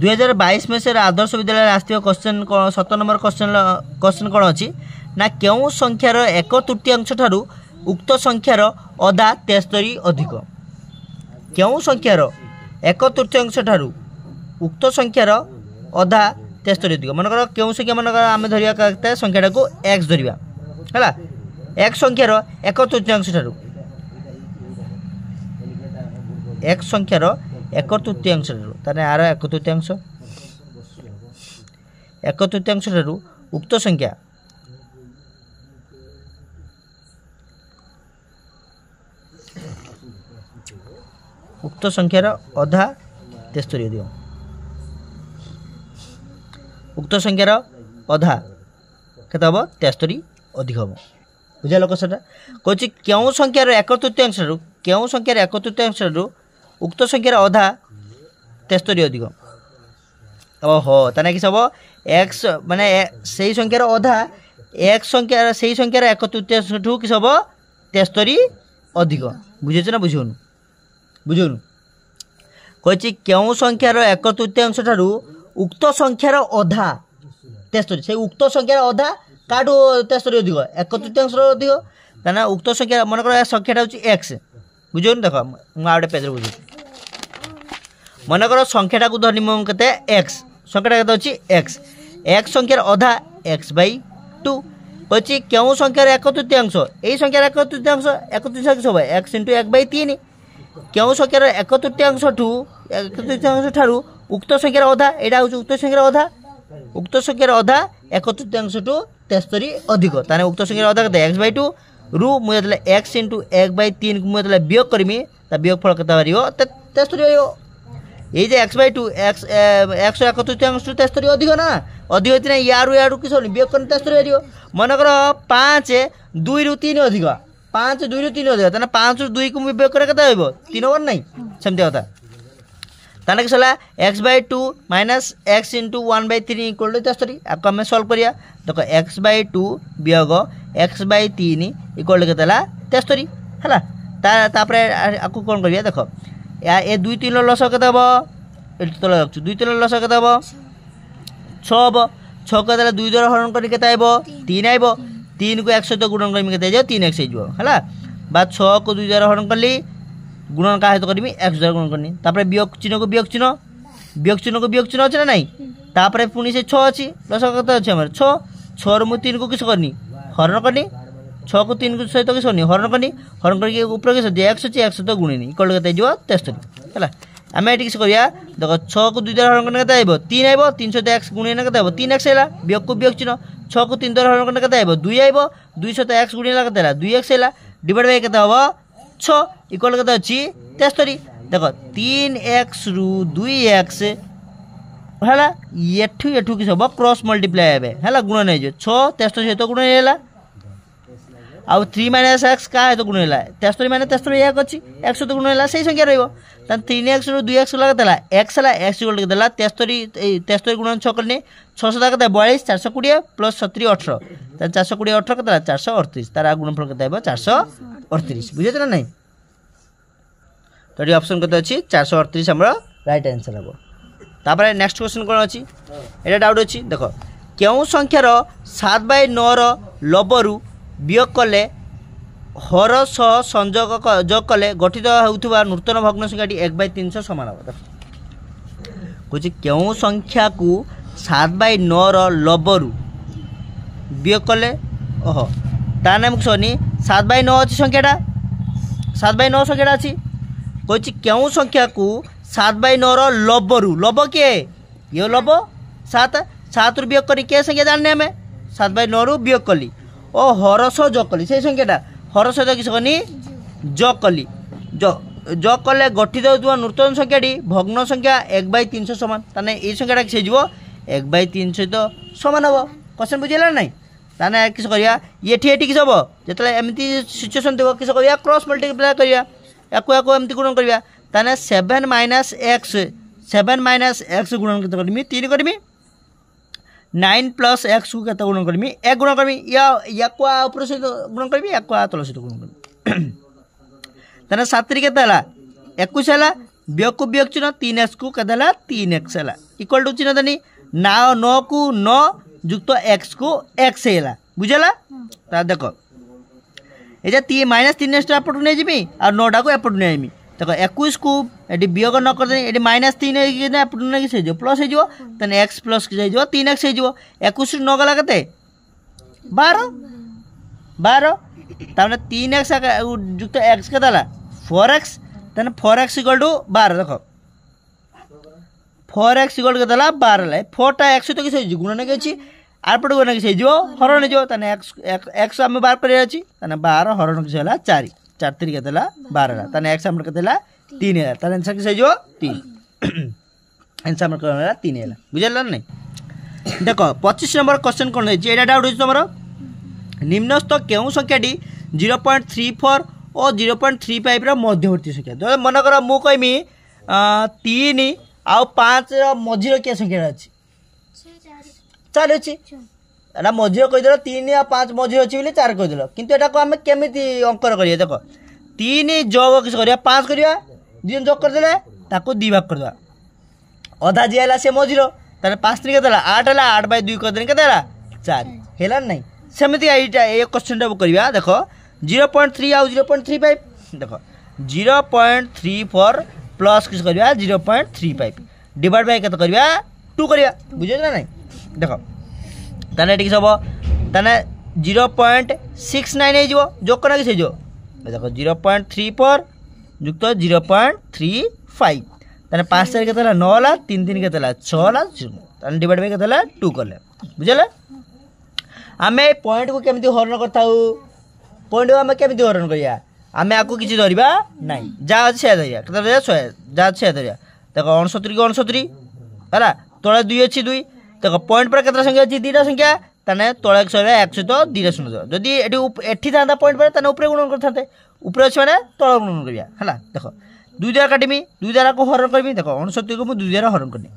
2022 मसीह Adarsh Vidyalaya आसथिबा question 7 number question कौन अच्छी ना केउ संख्यार 1/3 ठारू उक्त संख्यार अधा 73 अधिक। केउ संख्यार 1/3 ठारू उक्त संख्यार अधा 73 अधिक। मनकर केउ संख्या मनकर आम धरिया संख्याटा को x धरिया है x संख्यार 1/3 ठारू x संख्यार 1/3 ठारू ताने आर 1/3 ठारू उक्त संख्या उक्त संख्यार अधा 73 अधिक। उक्त संख्यार अधा केते हम 73 अधिक हम बुझा लोक सेटा कहछि केउ संख्यार 1/3 ठारू केउ संख्यार 1/3 ठारू उक्त संख्यार अधा 73 अधिक। ओहो ताने कि सब x माने सेही संख्यार अधा x संख्यार सेही संख्यार 1/3 ठू कि सब 73 अधिक। बुझेछ ना बुझोनु बुझोनु कहछि केउ संख्यार 1/3 ठारू उक्त संख्यार अधा 73 से उक्त संख्यार अधा काटू 73 अधिक 1/3 अधिक ताना उक्त संख्या मनकर संख्याटा होछि x बुझोनु देख मु आउटे पेज रे बुझु मनकर संख्याटा को धरनी मु कते x संख्याटा कते होछि x x संख्यार अधा x/2 कहछि केउ संख्यार 1/3 एई संख्यार 1/3 सब x * 1/3 केउ संख्यार 1/3 ठू 1/3 ठारू उक्त संख्यार अधा एटा होछि उक्त संख्यार अधा उक्त संख्यार अधा 1/3 ठू 73 अधिक ताने उक्त संख्यार अधा कते x/2 रु मु जतले x * 1/3 मु जतले वियोग करमी ता वियोग फल कते बारियो 73 आयो। ये जे x/2 x 1/3 ठू 73 अधिक ना अधिक होती ना यारु यारु किस वियोग कर 73 बारियो। मनकर 5 2 रु 3 अधिक 5 2 रु 3 अधिक ताने 5 रु 2 को वियोग करे कते होइबो 3 ओवर नहीं सेमते होता ताने किसला x/2 minus x * 1/3 equal to 73 आको हमें सॉल्व करिया देखो x/2 वियोग x/3 इक्वल टू केतला 73 हला तापरे आको कोन करिया देखो या ए 2 3 लस केते हबो एठी तले रखछु 2 3 लस केते हबो 6 हबो 6 को देला 2 द्वारा हरण करी केते आइबो 3 आइबो 3 को 1 सहित गुणन करमी केते जाय 3x आइबो हला बा 6 को 2 द्वारा हरण करली गुणन का सहित करमी x द्वारा गुणन करनी तापरे वियोग चिन्ह को वियोग चिन्ह अछि ना नहीं तापरे पुनी से 6 अछि लस केते अछि हमर 6 रो मु 3 को किस करनी हरण करनी 6 को 3 को सहित किस करनी हरण करके ऊपर के से x अछि x तो गुणनी इक्वल केते जिवो 73 हला आमे एटी किस करिया देखो 6 को 2 द्वारा हरण करने केते आइबो 3 आइबो 3 सहित x गुणने केते आइबो 3x हैला वियोग को वियोग चिन्ह 6 को 3 द्वारा हरण करने केते आइबो 2 आइबो 2 सहित x गुणने केते हैला 2x हैला डिवाइड बाय केते हबो 6 इक्वल केते अछि 73 देखो 3x रु 2x हला एठू कि सब क्रॉस मल्टीप्लाई हेबे हला गुण नै जो 6 73 सहित गुण हैला आउ 3 - x का है तो गुण हैला 73 - 73 एक अछि x तो गुण हैला सही संख्या रहइबो त 3x रु 2x लागतला x हला x इक्वल देला 73 गुणन 6 करने 6 सदा कते 42 420 प्लस 70 18 त 420 18 कते 438 तार गुणनफल कते आइबो 438 बुझे ना नहीं तो ऑप्शन कते अछि 438 हमरा राइट आंसर हबो। तापर नेक्स्ट क्वेश्चन कोन अछि एटा डाउट अछि देखो केउ संख्यार 7/9 रो लबरु वियोग कले हर सह संयोग जोग कले गठित होउथबा नूतन भग्न संख्याटी 1/300 समान हो कुछ केउ संख्या को 7/9 रो लबरु वियोग कले ओहो ता नाम सनी 7/9 अछि संख्याटा 7/9 संख्याटा अछि कुछ केउ संख्या को 7/9 रो लबरु लब के यो लब 7 रु वियोग करी के संख्या जानने हमें 7/9 रु वियोग कली ओ हरस जोग कली से संख्याटा हरस किस कनी जोग कली जोग कले गठित होउथबा नूतन संख्याटी भग्न संख्या 1/300 समान ताने ए संख्याटा किस हिजबो 1/300 तो समान हबो क्वेश्चन बुझिला नै ताने किस करिया एठी किस हबो जतले एमिति सिचुएशन देबो किस करिया क्रॉस मल्टीप्लाई करिया याको एमिति गुणन करिया ताने 7 - x गुणन केते करमी 3 करमी 9 + x को केते गुणन करमी 1 गुणन करमी याको ऊपर से गुणन करमी याको तल से गुणन करमी ताने 7 रे केते हला 21 हला व्यय को व्यय चिन्ह 3x को कदेला 3x है इक्वल टू चिन्ह देनी ना 9 को 9 युक्त x को x है बुझेला ता देखो ये -3x एपट नहीं जी और 9टा को एपट नहीं देखो 21 को ये वियोग न कर ये -3 एपट नहीं से प्लस हो एक्स प्लस 3x हो 21 9 गला के 12 तार 3x युक्त x के 4x तेना 4x इक्वल टू 12 देखो 4x इक्वल के 12 है 4टा x सहित किसी गुणन के आरपट गुणन किसी हरण हो x आम 12 कर 12 हरण किसी 4 4 3 के 12 एक्स आम के 3 है आंसर किसी 3 आंसर आम 3 है बुझल नहीं देख 25 नंबर क्वेश्चन कौन है डाउट हो तुम निम्नस्थ केउ संख्याटी 0.34 और 0.35 मध्यवर्ती संख्या जो मनकर मु कहमी 3 आउ 5 मझीर क्या संख्या अच्छी 4 अच्छी एटा मझीर कहीदेल 3 आ 5 मझीर अच्छी बोले 4 कहीदेल किंतु एटा को आम केमी अंकर करिए देख 3 जोग किस करिया 5 करिया 2 जोग करदेले ताको 2 भाग करदे अधा जी है से मझीर तारे 5 3 के 8 है 8/2 करदे के 4 हेला नहीं सेमती ये क्वेश्चन करवा देख 0.3 आउ 0.35 देख 0.34 प्लस किस करवा 0.35 डिवाइड बाय केते करवा 2 करवा बुझे ना नहीं देख ताने ठीक सब ताने 0.69 हो जो कना कि जो देख 0.34 युक्त 0.35 ताने 5 4 केते 9 ला 3 3 केते 6 ला ताने डिवाइड बाय केते 2 करले बुझले आमे पॉइंट को केमती हरण करता पॉइंट को आमे केमती हरण करिया आमे आको किछि धरिबा नाही जा अछि से धरिया केते धरिया 100 जा अछि से धरिया देखो 69 को 69 हला तोळे 2 अछि 2 देखो पॉइंट पर केतरा संख्या अछि दीटा संख्या तने तोळे 100 100 तो दीटा सुनो जदी एठी थांदा पॉइंट पर तने ऊपर गुणन करथाते ऊपर अछि माने तोळे गुणन करिया हला देखो 2 द्वारा काटिमी 2 द्वारा को हरण करबी देखो 69 को मु 2 द्वारा हरण करनी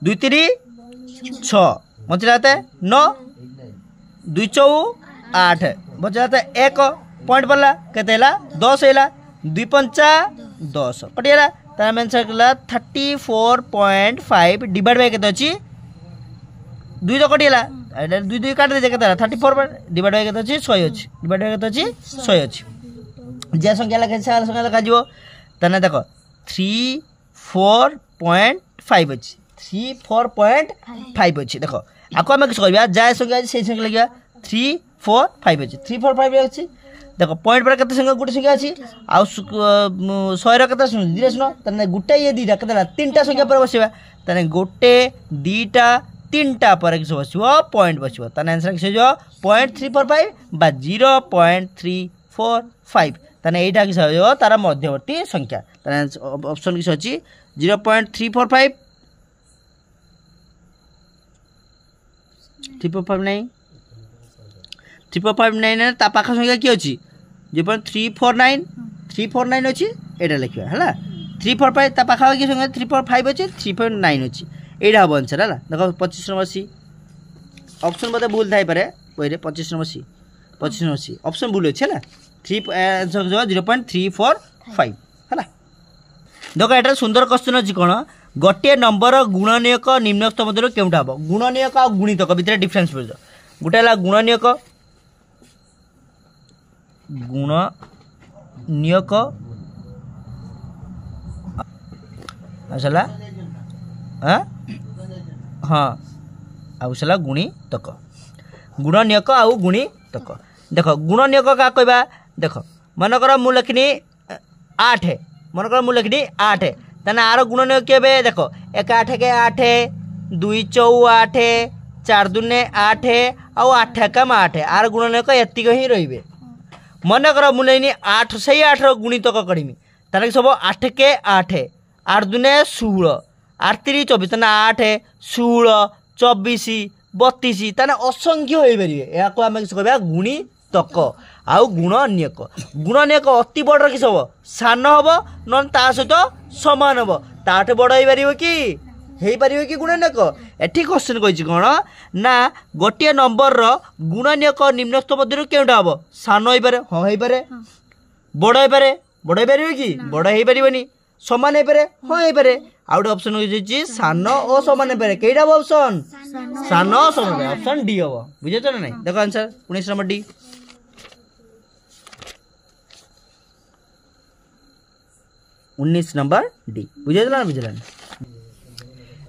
2 3 6 बच जाता है 9 2 4 8 बच जाता है 1 पॉइंट पड़ला केते 10 है 2 5 10 कटिला तार आंसर कला 34.5 डिवाइड बाय केते अछि 2 तो कटिला 2 2 काट दे केते 34 डिवाइड बाय केते अछि 100 अछि डिवाइड बाय केते अछि 100 अछि जे संख्या लगे सार संख्या लगा जिवो तने देखो 34.5 अछि 34.5 अच्छी देखो आपको आम किस करवा जाए संख्या से संख्या लगे 3 4 5 अच्छी 3 4 5 अच्छी देखो पॉइंट पर केते संख्या गोटे संख्या अच्छी आ 100 रा केते सुन धीरे सुनो तने गुटे ये दीटा केते तीनटा संख्या पर बसिबा तने गोटे दीटा तीनटा पर किस बसिबो पॉइंट बसिबो तने आंसर किस जो 0.345 बा 0.345 तने एटा किस हो तारा मध्यवर्ती संख्या तने ऑप्शन किस अछि 0.345 3.59 3.59 ता पाखा संख्या की अछि 0.349 349 अछि एटा लिखिया हला 345 ता पाखा की संख्या 3.5 अछि 3.9 अछि एटा हो आंसर हला देखो 25 नंबर सी ऑप्शन बता भूल थाई पारे पहिले 25 नंबर सी ऑप्शन भूल अछि हला 3 आंसर जो 0.345 हला देखो एटा सुंदर क्वेश्चन अछि कोन गोटे नंबर गुणनीयक निम्नस्थ मध्य केउटा हम गुणनीयक आ गुणितक भितर डिफरेंस बुझ गोटे हला गुणनीयक असला हाँ आउसला गुणितक गुणनीयक आ गुणितक देखो गुणनीयक का कहबा देखो मनकर मु लिखनी 8 मनकर मु लिखनी 8 तने आर गुणनीयक केबे देखो 1 8 के 8 2 4 8 4 2 8 आ 8 कम 8 आर गुणनीयक एतिक ही रहिबे मन कर मुलेनी 8 सही 8 रो गुणितक करिमी तने सब 8 के 8 8 2 16 8 3 24 तने 8 16 24 32 तने असंख्य होई परिबे या को हम किस कहबा गुणितक आउ गुणनीयक अति बड़ कि सब सान हम न ता सहित समान हम ताठ बड़ हो पार कि गुणनीयक एठी क्वेश्चन कहि कोन ना गोटे नंबर रो गुणनीयक निम्नस्थ मध्य केउटा हम सान हो पारे हां हो पारे बड़ हो पारे बड़ हो पारे कि बड़ हो पारे समान हो पारे हाँ हो पारे आ गए ऑप्शन हो सान और समान हो पारे कईटा हम ऑप्शन सान समान ऑप्शन डी हम बुझे ना नहीं देखो answer 19 number D 19 number D बुझे ना बुझे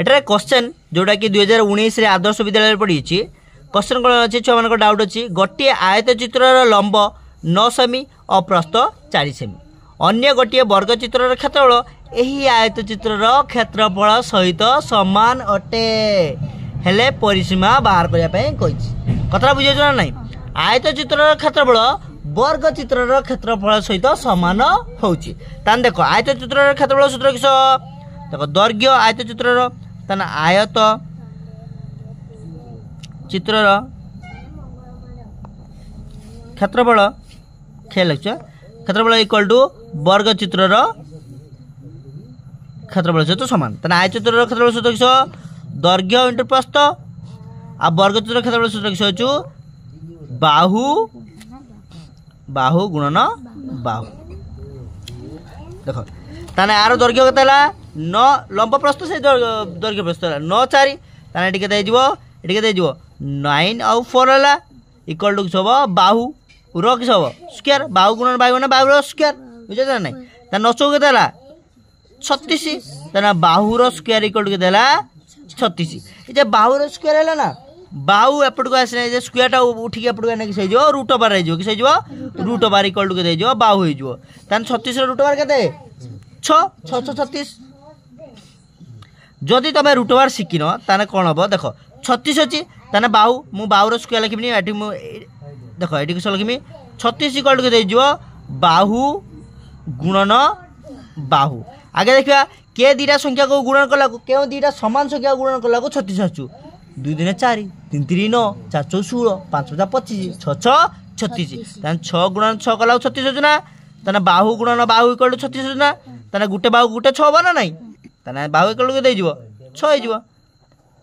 एटार क्वेश्चन जोटा कि 2019 आदर्श विद्यालय पढ़ी क्वेश्चन कौन अच्छे छुआ मान डाउट अच्छी गोटे आयत चित्रर लंब 9 सेमी और प्रस्थ 4 सेमी अन्य गोटे वर्ग चित्रर क्षेत्रफल यही आयत चित्रर क्षेत्रफल सहित समान अटे हेले परिसीमा बाहर करने कथा बुझे ना नहीं आयत चित्रर क्षेत्रफल वर्ग चित्रर क्षेत्रफल सहित सामान होची तान देखो आयत चित्रर क्षेत्रफल सूत्र किस देखो दैर्घ्य आयत चित्रर तान आयत चित्रर क्षेत्रफल खेल क्षेत्रफल इक्वल टू वर्ग चित्रर क्षेत्रफल सहित सामान तान आयत चित्रर क्षेत्रफल सूत्र किस दैर्घ्य इंटू प्रस्थ आ वर्ग चित्र क्षेत्रफल सूत्र किस होचु बाहु बाहु गुणन बाहु देखो ताने आरो दैर्घ्य केते हला 9 लंब प्रस्थ से दैर्घ्य प्रस्थ हला 9 4 ताने एटी केते हिजबो 9 और 4 हला इक्वल टू किस हबो बाहु रो किस हबो स्क्वायर बाहु गुणन बाहु ना बाहु रो स्क्वायर बुझे ना नहीं ता 900 केते हला 36 ताने बाहु रो स्क्वायर इक्वल टू केते हला 36 ए जे बाहु रो स्क्वायर हला ना बाहु एपट को आसने जे स्क्वायर टा उठी के एपट को किस हो रूट ओवर हो किस हो रूट ओवर इक्वल टू के हो बाहु हो तान 36 रूट ओवर केते 6 636 जदि तुम रूट ओवर शिखिन ताने कौन हम देख 36 अच्छी ताने बाहु मु बाहु रो स्क्वायर लिखिबनी एठी मु देख एठी किस लिखिबी 36 इक्वल टू के बाहु गुणन बाहु आगे देखा के दीटा संख्या को गुणन कला के दीटा समान संख्या को गुणन कला 36 आसु 2 दिन 4 3 3 9 4 4 16 5 5 25 6 6 36 तान 6 गुणन 6 कला 36 होजना ना ताने बाहु गुणन बाहु इक्वल टू 36 होजना ताने गुटे बाहु गुटे 6 बना नहीं ताने बाहु इक्वल टू दे जीवो 6 हो जीवो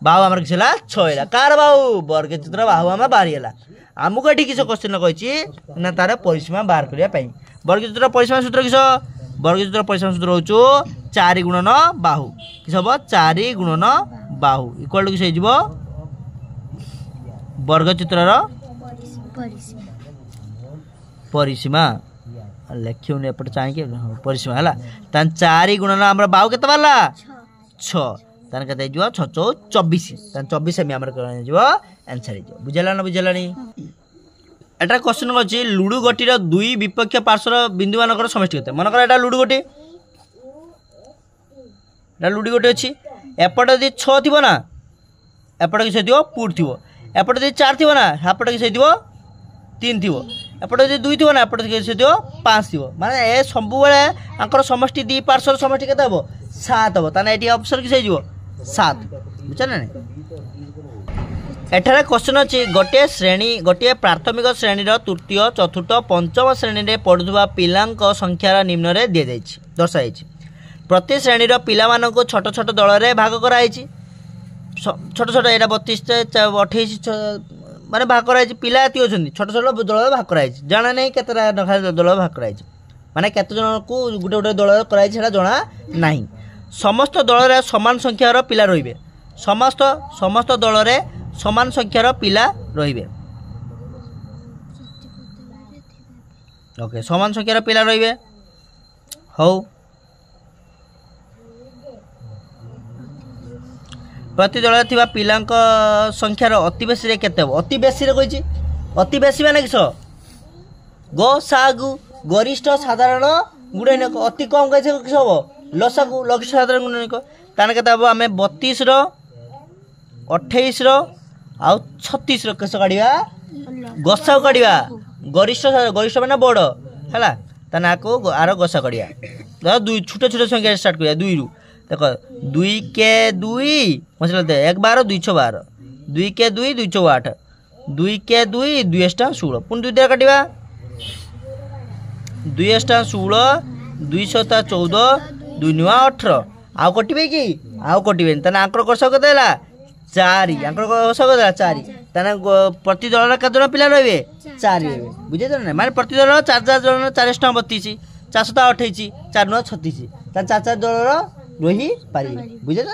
बाहु हमर किसला 6 हैला कार बाहु वर्ग चित्र बाहु हम बाहरी हैला हमको एठी किस क्वेश्चन कहिछि ना तार परिसीमा बाहर करिया पई वर्ग चित्र परिसीमा सूत्र किस वर्ग चित्र परिसीमा सूत्र होचो 4 गुणन बाहु किस हबो 4 गुणन बाहु इक्वल टू किस हो जीवो वर्ग चित्रर परिसीमा लिखियो एपट चाहिए परिसीमा है तान 4 गुणन हमर बाहु केते बाला 6 तान केते जो 6 24 तान 24 सेमी हमर कर जो आंसर जो बुझला ना बुझलानी एटा क्वेश्चन अछि लुडु गोटीर दुई विपक्ष पार्श्वर बिंदु मानकर समष्टि केते मन कर एटा लुडु गोटी एटा लुडु गोटी अछि एपट यदि 6 थिबो ना एपट किस दियो पुट थिबो एपट यदि 4 थी ना एपट किस 3 थी एपट यदि 2 थी ना एपट किस 5 थी माने ए सब बेले समष्टि दी पार्श्वर समष्टि केते हबो 7 हबो ताने एटी ऑप्शन किस 7 बुझा ना एठारे क्वेश्चन अछि गोटे प्राथमिक श्रेणी तृतीय चतुर्थ पंचम श्रेणी रे पढुवा पिलांक संख्यार निम्न रे दिया जायछि दर्शाइछि प्रति श्रेणी रो पिला मानको छोट छोट दल रे भाग कराइछि छोट छोट एटा 32 28 माने भाग कराइछि पिला एति अछन छोट छोट दल भाग कराइछि जाना नै केतरा दल भाग कराइछि माने केते जन को गुटे गुटे दल कराइछि सेटा जाना नाही समस्त दल रे समान संख्यार पिला रहिबे समस्त दल रे समान संख्यार पिला रहिबे ओके समान संख्यार पिला रहिबे हौ प्रति दल थिबा पिलांक संख्यार अति बेसी रे केते अति बेसी रे कहिछि अति बेसी माने किस गो सागु गरिष्ठ साधारण गुणे न अति कम कहिछि किस हबो लसागु लघु साधारण गुणे न ताने केते हबो हमें 32 रो 28 रो आउ 36 रो केस काढिया गसा काढिया गरिष्ठ माने बड़ हैला ताने आको आरो गसा काढिया द दुई छोटे छोटे संख्या स्टार्ट करिया 2 रु देखो 2 के 2 मतलब 1 12 2 6 12 2 के 2 2 6 8 2 के 2 2 एस्टा 16 पुन 2 द्वारा काटिबा 2 एस्टा 16 2 7 14 2 9 18 आउ कटिबे कि आउ कटिबे तने आंकर करसा कते हला 4 आंकर करसा कते 4 तने प्रति दल रे केते जन पिला रहबे 4 रहबे बुझे जन माने प्रति दल 4 जन 4 एस्टा 32 चार 28 4 9 36 चार चार दल रही पारे बुझे ना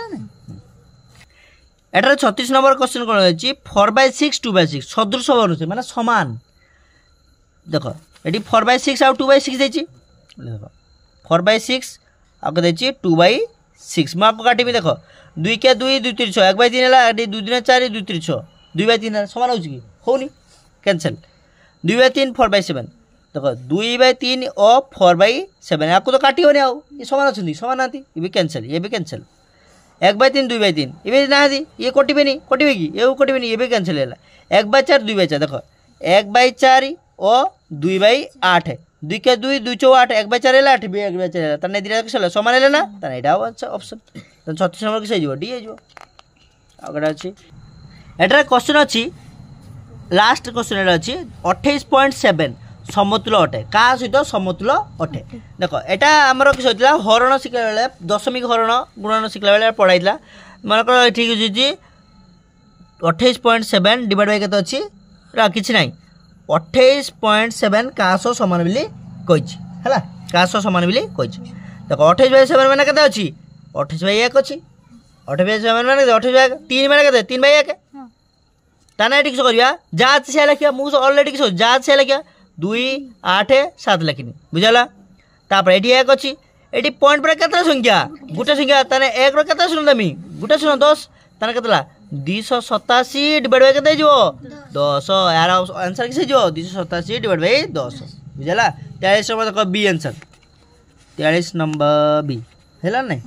एटार 36 नंबर क्वेश्चन कौन है 4/6 2/6 सदृश बनुचे माने समान देख ये 4/6 आउ 2/6 देख 4/6 आपको देखिए 2/6 मैं आपको काटी देख 2 क्या 2 2 3 6 1/3 है 2 2 4 2 3 6 2/3 सामान होनी कैंसल 2/3 4/7 देख 2/3 और 4/7 आपको तो काटी होने आओ ये सामान अच्छी सामान ना ये भी कैंसल 1/3 2/3 ये ना ये कटे नहीं कटे कि ये कटे ये भी कैंसल है 1/4 2/4 देख 1/4 और 2/8 2 क्या 2 2 4 8 1/4 है 8 1/4 है ताने दिरा कैसे सामान है ना ताने एटा अच्छा ऑप्शन 36 नंबर किसे जीवो डी जीवो आगडा अछि एटा क्वेश्चन अछि लास्ट क्वेश्चन एटा अछि 28.7 समतुल अटे का सहित समतुल अटे देख एटा हमर किस होइतला हरण शिखला बेले दशमिक हरण गुणन शिखला बेले पढ़ाइतला मन कर ठीक अछि 28.7 डिवाइड बाय केते अछि रा किछ नाही 28.7 कासो समान बिली कहिछि हला कासो समान बिली कहिछि देख 28/7 माने केते अछि 28/1 अछि 28/7 माने 28/1 3 माने केते 3/1 ताना ठीक से करिया जात से लिखिया मु ऑलरेडी किस जात से लिखिया 2 8 7 लिखिनी बुझला तापर एटी 1 अछि एटी पॉइंट पर केते संख्या गुटे संख्या ताने 1 रो केते सुन दमी गुटे सुन 10 ताने केतला 287 डिवाइड बाय केते जो 10 यार आंसर किसे जो 287 डिवाइड बाय 10 बुझला 43 नंबर देखो बी आंसर 43 नंबर बी हैला नहीं।